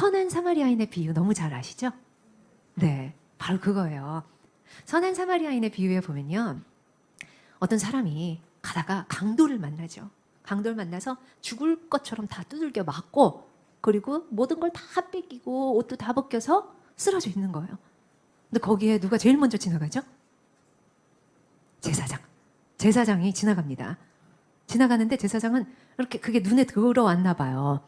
선한 사마리아인의 비유 너무 잘 아시죠? 네, 바로 그거예요. 선한 사마리아인의 비유에 보면요, 어떤 사람이 가다가 강도를 만나죠. 강도를 만나서 죽을 것처럼 다 두들겨 맞고, 그리고 모든 걸 다 뺏기고 옷도 다 벗겨서 쓰러져 있는 거예요. 근데 거기에 누가 제일 먼저 지나가죠? 제사장. 제사장이 지나갑니다. 지나가는데 제사장은 이렇게 그게 눈에 들어왔나 봐요.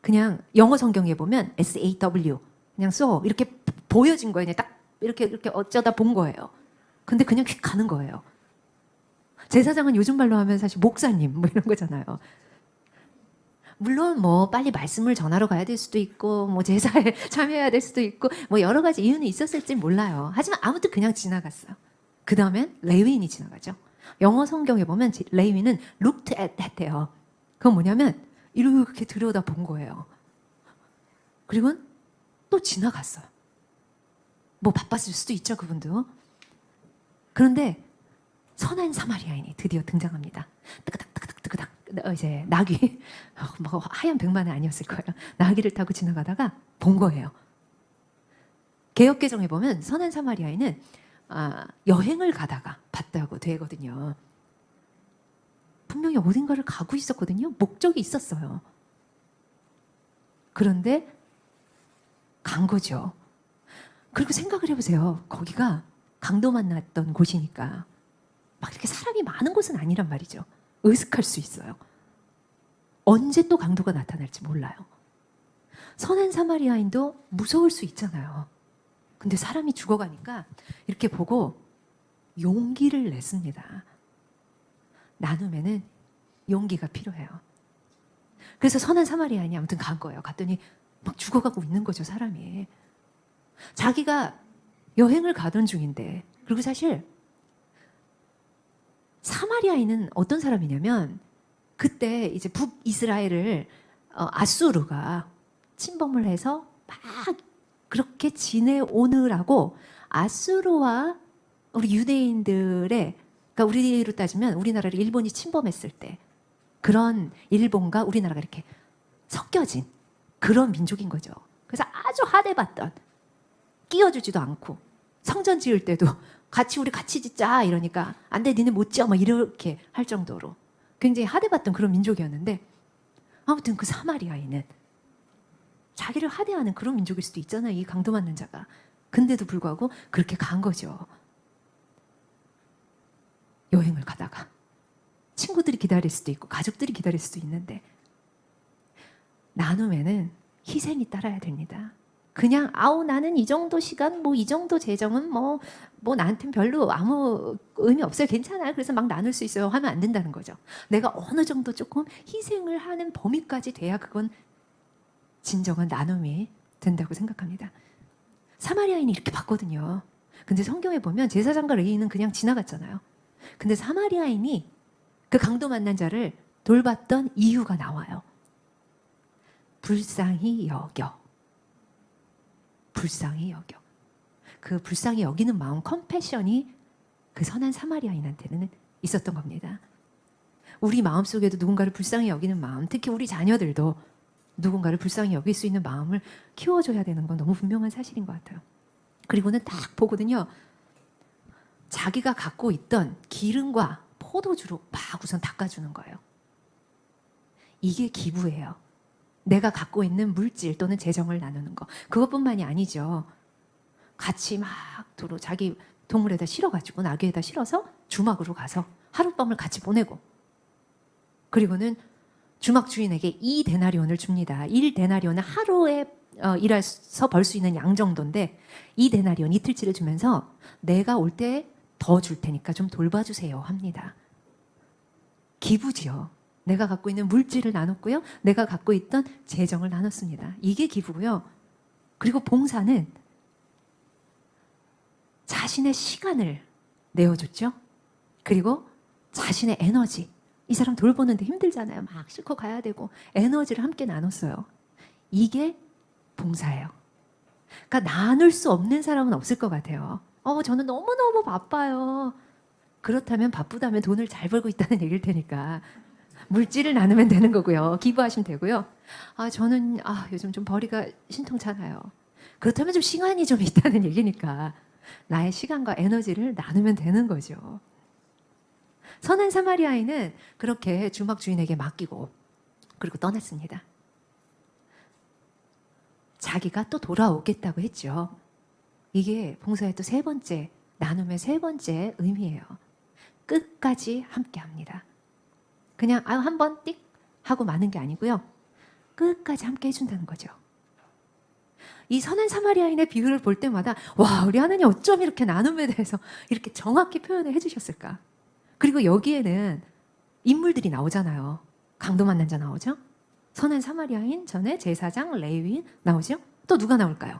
그냥 영어 성경에 보면 SAW 그냥 써 이렇게 보여진 거예요. 그냥 딱 이렇게 어쩌다 본 거예요. 근데 그냥 휙 가는 거예요. 제사장은 요즘 말로 하면 사실 목사님 뭐 이런 거잖아요. 물론 뭐 빨리 말씀을 전하러 가야 될 수도 있고 뭐 제사에 참여해야 될 수도 있고 뭐 여러 가지 이유는 있었을지 몰라요. 하지만 아무튼 그냥 지나갔어요. 그 다음엔 레위인이 지나가죠. 영어 성경에 보면 레위인은 looked at 했대요. 그건 뭐냐면 이렇게 들여다 본 거예요. 그리고 또 지나갔어요. 뭐 바빴을 수도 있죠, 그분도. 그런데 선한 사마리아인이 드디어 등장합니다. 뜨그닥 이제 나귀 뭐 하얀 백마는 아니었을 거예요. 나귀를 타고 지나가다가 본 거예요. 개역개정에 보면 선한 사마리아인은 여행을 가다가 봤다고 되거든요. 분명히 어딘가를 가고 있었거든요. 목적이 있었어요. 그런데 간 거죠. 그리고 생각을 해보세요. 거기가 강도 만났던 곳이니까 막 이렇게 사람이 많은 곳은 아니란 말이죠. 으슥할 수 있어요. 언제 또 강도가 나타날지 몰라요. 선한 사마리아인도 무서울 수 있잖아요. 근데 사람이 죽어가니까 이렇게 보고 용기를 냈습니다. 나눔에는 용기가 필요해요. 그래서 선한 사마리아인이 아무튼 간 거예요. 갔더니 막 죽어가고 있는 거죠, 사람이. 자기가 여행을 가던 중인데, 그리고 사실 사마리아인은 어떤 사람이냐면 그때 이제 북이스라엘을 아수르가 침범을 해서 막 그렇게 지내오느라고 아수르와 우리 유대인들의, 그러니까 우리로 따지면 우리나라를 일본이 침범했을 때 그런 일본과 우리나라가 이렇게 섞여진 그런 민족인 거죠. 그래서 아주 하대받던, 끼워주지도 않고 성전 지을 때도 우리 같이 짓자 이러니까 안 돼, 니네 못 지어 막 이렇게 할 정도로 굉장히 하대받던 그런 민족이었는데, 아무튼 그 사마리아인은 자기를 하대하는 그런 민족일 수도 있잖아요, 이 강도 맞는 자가. 근데도 불구하고 그렇게 간 거죠. 여행을 가다가 친구들이 기다릴 수도 있고 가족들이 기다릴 수도 있는데, 나눔에는 희생이 따라야 됩니다. 그냥 나는 이 정도 시간 뭐 이 정도 재정은 뭐 나한텐 별로 아무 의미 없어요, 괜찮아요, 그래서 막 나눌 수 있어요 하면 안 된다는 거죠. 내가 어느 정도 조금 희생을 하는 범위까지 돼야 그건 진정한 나눔이 된다고 생각합니다. 사마리아인이 이렇게 봤거든요. 근데 성경에 보면 제사장과 레위인은 그냥 지나갔잖아요. 근데 사마리아인이 그 강도 만난 자를 돌봤던 이유가 나와요. 불쌍히 여겨. 불쌍히 여겨. 그 불쌍히 여기는 마음, 컴패션이 그 선한 사마리아인한테는 있었던 겁니다. 우리 마음속에도 누군가를 불쌍히 여기는 마음, 특히 우리 자녀들도 누군가를 불쌍히 여길 수 있는 마음을 키워줘야 되는 건 너무 분명한 사실인 것 같아요. 그리고는 딱 보거든요. 자기가 갖고 있던 기름과 포도주로 막 우선 닦아주는 거예요. 이게 기부예요. 내가 갖고 있는 물질 또는 재정을 나누는 거. 그것뿐만이 아니죠. 같이 막 자기 동물에다 실어가지고 나귀에다 실어서 주막으로 가서 하룻밤을 같이 보내고, 그리고는 주막 주인에게 2데나리온을 줍니다. 1데나리온은 하루에 일해서 벌 수 있는 양 정도인데 2데나리온 이틀치를 주면서 내가 올 때 더 줄 테니까 좀 돌봐주세요 합니다. 기부지요. 내가 갖고 있는 물질을 나눴고요, 내가 갖고 있던 재정을 나눴습니다. 이게 기부고요. 그리고 봉사는 자신의 시간을 내어줬죠. 그리고 자신의 에너지, 이 사람 돌보는데 힘들잖아요. 막 싣고 가야 되고 에너지를 함께 나눴어요. 이게 봉사예요. 그러니까 나눌 수 없는 사람은 없을 것 같아요. 저는 너무너무 바빠요. 그렇다면 바쁘다면 돈을 잘 벌고 있다는 얘기일 테니까 물질을 나누면 되는 거고요. 기부하시면 되고요. 저는 요즘 좀 벌이가 신통찮아요. 그렇다면 좀 시간이 좀 있다는 얘기니까 나의 시간과 에너지를 나누면 되는 거죠. 선한 사마리아인은 그렇게 주막 주인에게 맡기고 그리고 떠났습니다. 자기가 또 돌아오겠다고 했죠. 이게 봉사의 또 세 번째, 나눔의 세 번째 의미예요. 끝까지 함께 합니다. 그냥 한번 띡 하고 마는 게 아니고요. 끝까지 함께 해준다는 거죠. 이 선한 사마리아인의 비유를 볼 때마다 와, 우리 하나님 어쩜 이렇게 나눔에 대해서 이렇게 정확히 표현을 해주셨을까? 그리고 여기에는 인물들이 나오잖아요. 강도 만난 자 나오죠? 선한 사마리아인, 전에 제사장, 레위인 나오죠? 또 누가 나올까요?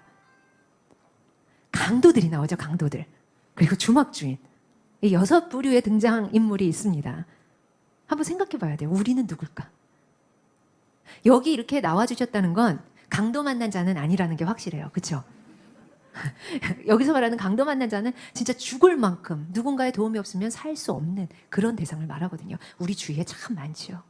강도들이 나오죠, 강도들. 그리고 주막주인. 이 6부류의 등장인물이 있습니다. 한번 생각해 봐야 돼요. 우리는 누굴까? 여기 이렇게 나와주셨다는 건 강도 만난 자는 아니라는 게 확실해요. 그렇죠? 여기서 말하는 강도 만난 자는 진짜 죽을 만큼 누군가의 도움이 없으면 살 수 없는 그런 대상을 말하거든요. 우리 주위에 참 많지요.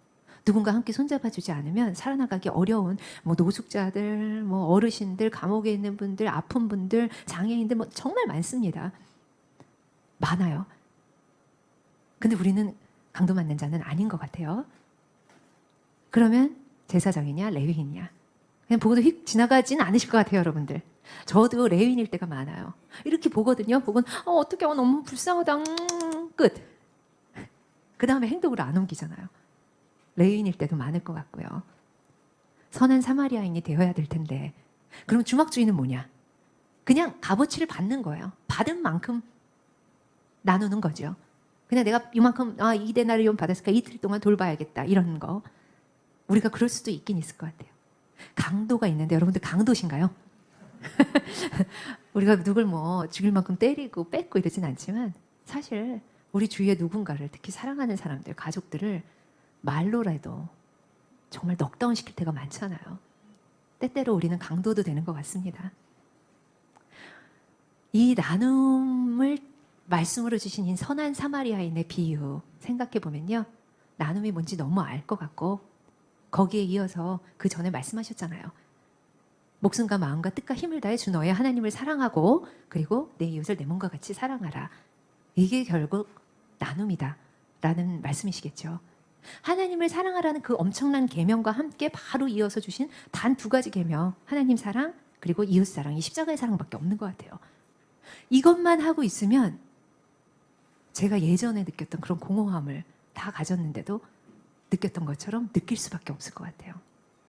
누군가 함께 손잡아주지 않으면 살아나가기 어려운 노숙자들, 어르신들, 감옥에 있는 분들, 아픈 분들, 장애인들 정말 많습니다. 많아요. 근데 우리는 강도 만난 자는 아닌 것 같아요. 그러면 제사장이냐 레위인이냐 그냥 보고도 휙 지나가진 않으실 것 같아요, 여러분들. 저도 레위인일 때가 많아요. 이렇게 보거든요. 보곤 어떻게 너무 불쌍하다. 끝. 그 다음에 행동으로 안 옮기잖아요. 레위인일 때도 많을 것 같고요. 선한 사마리아인이 되어야 될 텐데 그럼 주막주인은 뭐냐? 그냥 값어치를 받는 거예요. 받은 만큼 나누는 거죠. 그냥 내가 이만큼 2데나리온 받았으니까 이틀 동안 돌봐야겠다 이런 거. 우리가 그럴 수도 있긴 있을 것 같아요. 강도가 있는데 여러분들 강도신가요? 우리가 누굴 죽일 만큼 때리고 뺏고 이러진 않지만 사실 우리 주위에 누군가를 특히 사랑하는 사람들, 가족들을 말로라도 정말 넉다운 시킬 때가 많잖아요. 때때로 우리는 강도도 되는 것 같습니다. 이 나눔을 말씀으로 주신 이 선한 사마리아인의 비유 생각해 보면요. 나눔이 뭔지 너무 알 것 같고 거기에 이어서 그 전에 말씀하셨잖아요. 목숨과 마음과 뜻과 힘을 다해 주 너의 하나님을 사랑하고 그리고 내 이웃을 내 몸과 같이 사랑하라. 이게 결국 나눔이다 라는 말씀이시겠죠. 하나님을 사랑하라는 그 엄청난 계명과 함께 바로 이어서 주신 단 2가지 계명, 하나님 사랑 그리고 이웃 사랑, 이 십자가의 사랑밖에 없는 것 같아요. 이것만 하고 있으면 제가 예전에 느꼈던 그런 공허함을 다 가졌는데도 느꼈던 것처럼 느낄 수밖에 없을 것 같아요.